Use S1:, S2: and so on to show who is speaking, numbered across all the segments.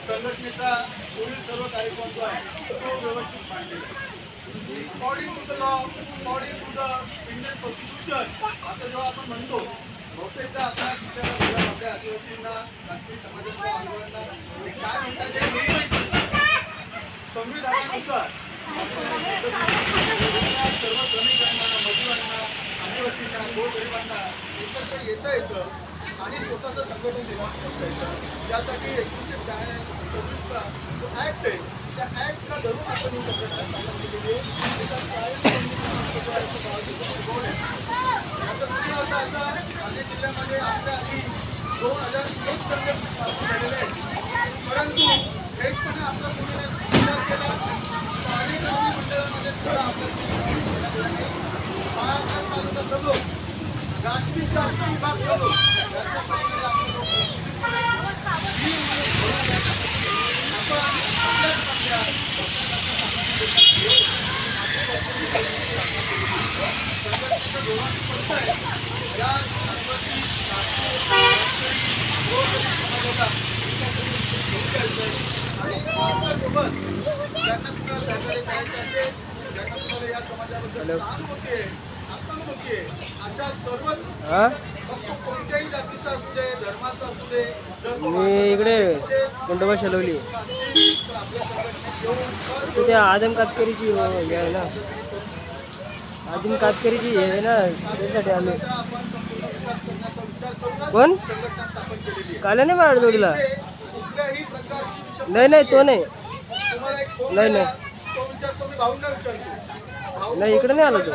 S1: संघटनेचा पुढील सर्व कार्यक्रम जो आहे तो व्यवस्थित मांडलेला आहे. According to the law, according to the Indian constitution असं जेव्हा आपण म्हणतो, बहुतेकदा आपल्या आपल्या आदिवासींना, राष्ट्रीय समाजाच्या बांधवांना काय म्हणतात ते संविधानानुसार सर्व श्रमिकांना, मजुरांना, आदिवासींना, गोरगरिबांना एकत्र येता येतं आणि स्वतःचं संघटन निर्माण करता येतं. त्यासाठी 1926चा जो ॲक्ट आहे त्या ॲक्टला धरून आपण ही संघटना स्थापन केलेली आहे. याचा अर्थ असा ठाणे जिल्ह्यामध्ये आपल्या आधी 2001 संघटना स्थापन झालेले आहेत. परंतु थेटपणे आपला विचार केला स्थानिक मंडळामध्ये सुद्धा आपल्या महाराष्ट्र तालुका प्रमुख, राष्ट्रीय शासन विभाग प्रमुख
S2: मी इकडे कोंडोबा शलवली त्या आदम कातकरीची आहे ना, आदम कातकरीची आहे ना, त्याच्यासाठी आलो. कोण काल नाही मारड जोडीला? नाही नाही, तो नाही नाही नाही नाही, इकडे नाही आलो तो.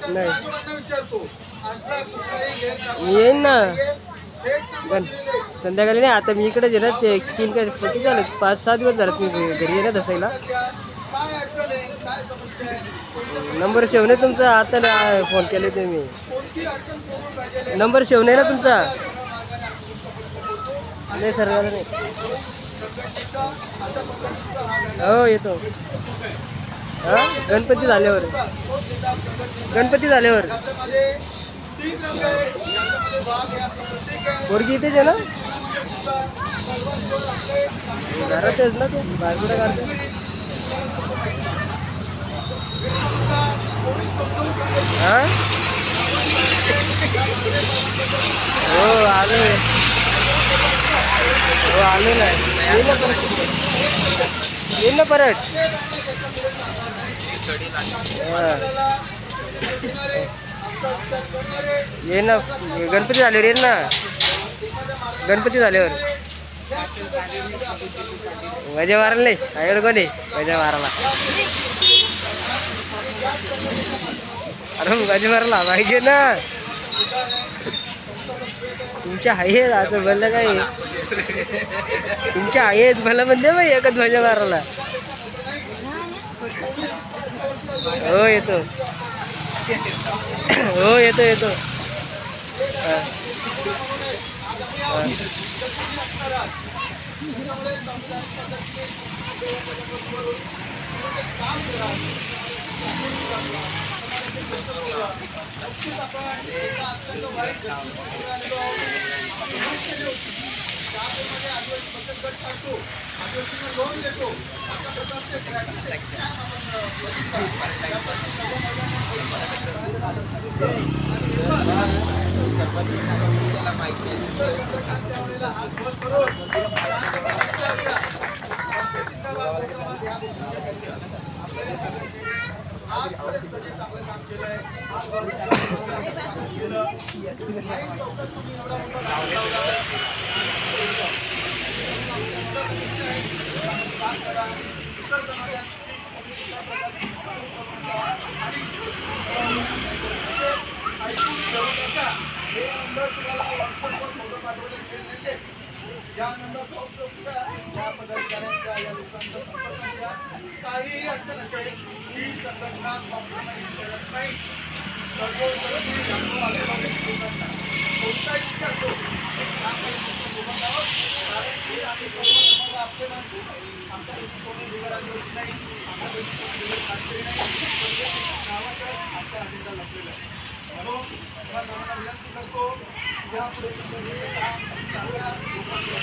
S2: नाही मी येईन ना संध्याकाळी. नाही आता मी इकडेच आहे ना, ते 3 काय किती झालं, 5-6 दिवस झालेत मी घरी आहे ना दसायला. नंबर सेव्ह नाही तुमचा, आता फोन केले ते मी. नंबर सेव्ह नाही ना तुमचा? नाही सर नाही. हो येतो. हां गणपती झाल्यावर, गणपती झाल्यावर. पोरगी इथेच आहे ना, घरातच ना, ते बाहेर कुठे काढते. हां हो आलो, हो आलो ना, येईल ना परत, येईल ना परत. ये ना गणपती झाल्यावर, येईल ना गणपती झाल्यावर. मजा मारायला नाही आईकडे कोणी मजा मारायला. अरे मजा मारायला पाहिजे ना, तुमच्या आहेत आता भलं काय, तुमच्या आहेत भलं म्हणते बाई एकच मजा मारायला. हो येतो, हो येतो येतो.
S1: काहीही अडचण असेल ही संघटना कॉम्प्रोमाइज करत नाही. सर्वोपरी जाणून आलेला लोकांना कोणताही विचार करू कारण की आम्ही सर्व तुम्हाला आपले मानतो. आमच्या कोणी बिघड आलेली नाही, आमच्या कोणी बिघड काढलेली नाही. गावाच्या आमचा अजेंडा लपलेला आहे. म्हणून तुम्हाला सर्वांना विनंती करतो यापुढे हे काम चांगल्या लोकांच्या